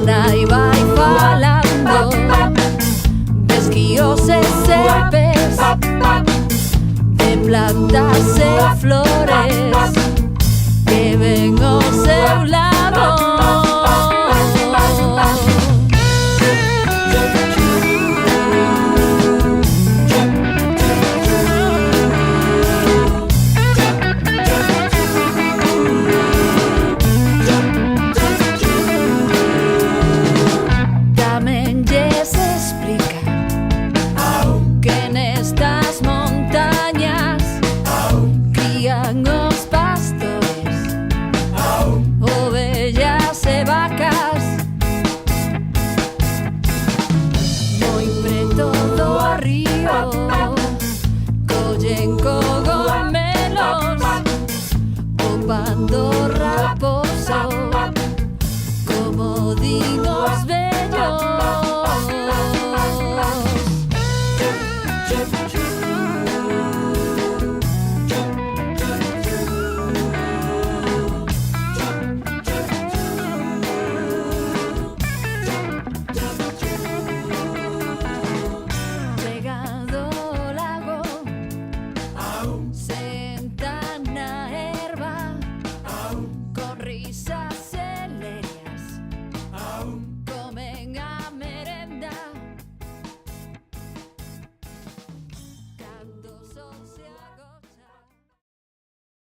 Anai vai falando de esquíos e serpes, de plantas e flores que ven ao seu lado. Collen cogomelos o pando raposo como dinos bellos. Sentan na herba con risas.